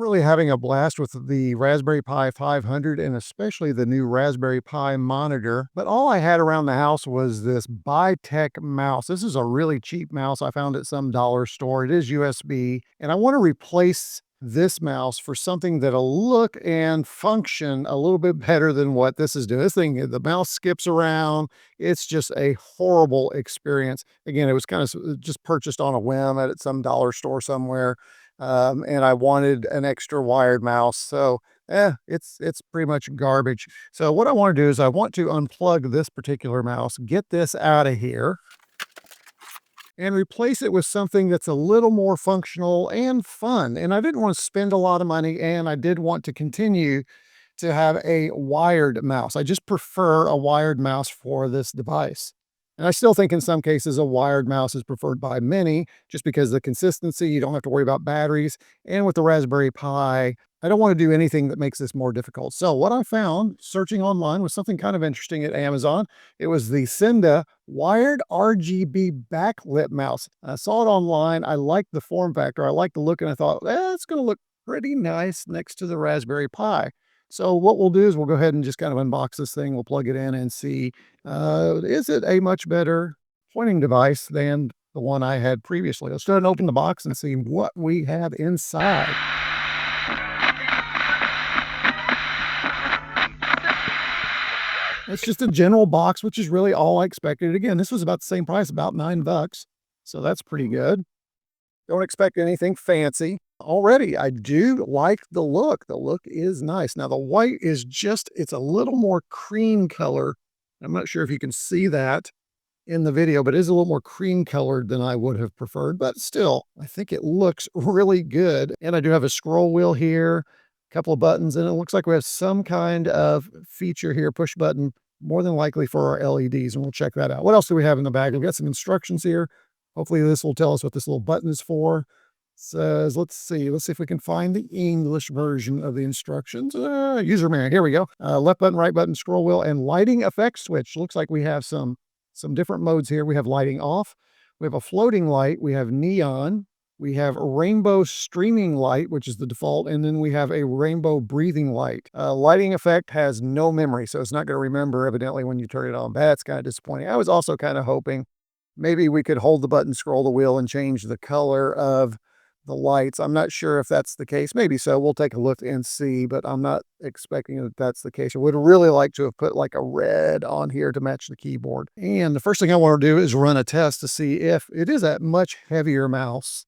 Really having a blast with the Raspberry Pi 500 and especially the new Raspberry Pi monitor. But all I had around the house was this Tech mouse. This is a really cheap mouse I found at some dollar store. It is USB, and I want to replace this mouse for something that'll look and function a little bit better than what this is doing. This thing, the mouse skips around. It's just a horrible experience. Again, it was kind of just purchased on a whim at some dollar store somewhere. And I wanted an extra wired mouse. So it's pretty much garbage. So what I want to do is I want to unplug this particular mouse, get this out of here, and replace it with something that's a little more functional and fun. And I didn't want to spend a lot of money, and I did want to continue to have a wired mouse. I just prefer a wired mouse for this device. And I still think in some cases a wired mouse is preferred by many just because of the consistency, you don't have to worry about batteries. And with the Raspberry Pi, I don't want to do anything that makes this more difficult. So what I found searching online was something kind of interesting at Amazon. It was the Seenda Wired RGB backlit mouse. I saw it online. I liked the form factor. I liked the look, and I thought, it's going to look pretty nice next to the Raspberry Pi. So what we'll do is we'll go ahead and just kind of unbox this thing. We'll plug it in and see, is it a much better pointing device than the one I had previously? Let's go ahead and open the box and see what we have inside. It's just a general box, which is really all I expected. Again, this was about the same price, about $9. So that's pretty good. Don't expect anything fancy. Already, I do like the look. The look is nice. Now, the white is it's a little more cream color. I'm not sure if you can see that in the video, but it is a little more cream colored than I would have preferred. But still, I think it looks really good. And I do have a scroll wheel here, a couple of buttons, and it looks like we have some kind of feature here, push button, more than likely for our LEDs, and we'll check that out. What else do we have in the bag? We've got some instructions here. Hopefully this will tell us what this little button is for. Says, let's see if we can find the English version of the instructions. User manual, here we go. Left button, right button, scroll wheel, and lighting effect switch. Looks like we have some different modes here. We have lighting off, we have a floating light, we have neon, we have rainbow streaming light, which is the default, and then we have a rainbow breathing light. Lighting effect has no memory, so it's not going to remember evidently when you turn it on. That's kind of disappointing. I was also kind of hoping maybe we could hold the button, scroll the wheel, and change the color of the lights. I'm not sure if that's the case. Maybe so. We'll take a look and see, but I'm not expecting that that's the case. I would really like to have put like a red on here to match the keyboard. And the first thing I want to do is run a test to see if it is a much heavier mouse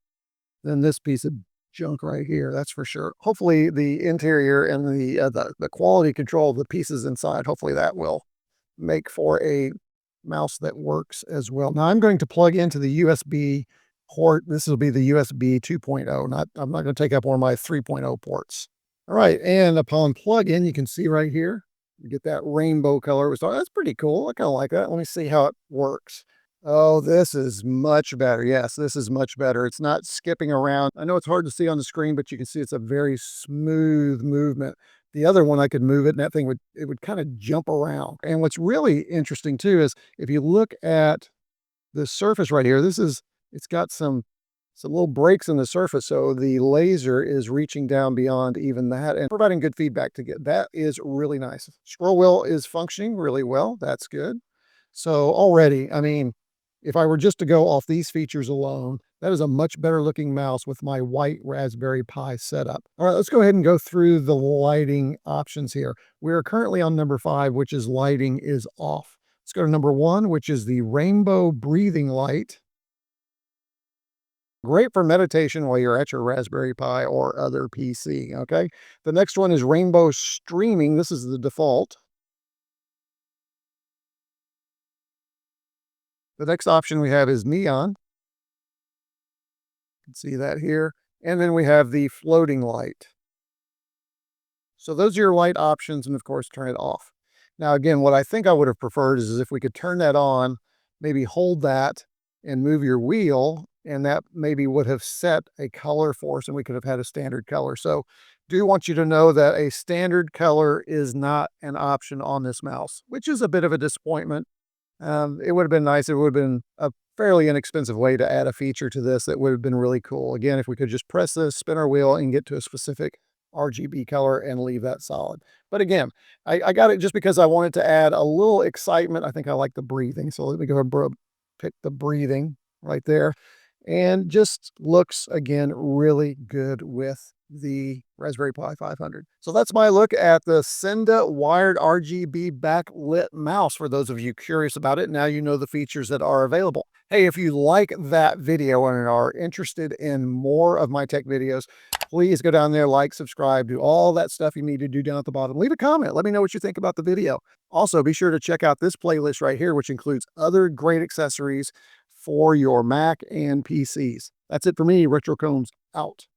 than this piece of junk right here. That's for sure. Hopefully the interior and the quality control of the pieces inside, hopefully that will make for a mouse that works as well. Now I'm going to plug into the USB port. This will be the USB 2.0. I'm not going to take up one of my 3.0 ports. All right, and upon plug-in, you can see right here, you get that rainbow color. So that's pretty cool. I kind of like that. Let me see how it works. Oh, this is much better. Yes, this is much better. It's not skipping around. I know it's hard to see on the screen, but you can see it's a very smooth movement. The other one, I could move it, and that thing would kind of jump around. And what's really interesting too is if you look at the surface right here, it's got some little breaks in the surface, so the laser is reaching down beyond even that and providing good feedback to get. That is really nice. Scroll wheel is functioning really well. That's good. So already, I mean, if I were just to go off these features alone, that is a much better looking mouse with my white Raspberry Pi setup. All right, let's go ahead and go through the lighting options here. We are currently on number 5, which is lighting is off. Let's go to number 1, which is the rainbow breathing light. Great for meditation while you're at your Raspberry Pi or other PC, okay? The next one is rainbow streaming. This is the default. The next option we have is neon. You can see that here. And then we have the floating light. So those are your light options, and of course, turn it off. Now, again, what I think I would have preferred is if we could turn that on, maybe hold that and move your wheel, and that maybe would have set a color for us and we could have had a standard color. So do want you to know that a standard color is not an option on this mouse, which is a bit of a disappointment. It would have been nice. It would have been a fairly inexpensive way to add a feature to this that would have been really cool. Again, if we could just press this, spin our wheel, and get to a specific RGB color and leave that solid. But again, I got it just because I wanted to add a little excitement. I think I like the breathing. So let me go ahead and pick the breathing right there. And just looks, again, really good with the Raspberry Pi 500. So that's my look at the Seenda Wired RGB backlit mouse. For those of you curious about it, now you know the features that are available. Hey, if you like that video and are interested in more of my tech videos, please go down there, like, subscribe, do all that stuff you need to do down at the bottom. Leave a comment. Let me know what you think about the video. Also, be sure to check out this playlist right here, which includes other great accessories for your Mac and PCs. That's it for me. Retro Combs out.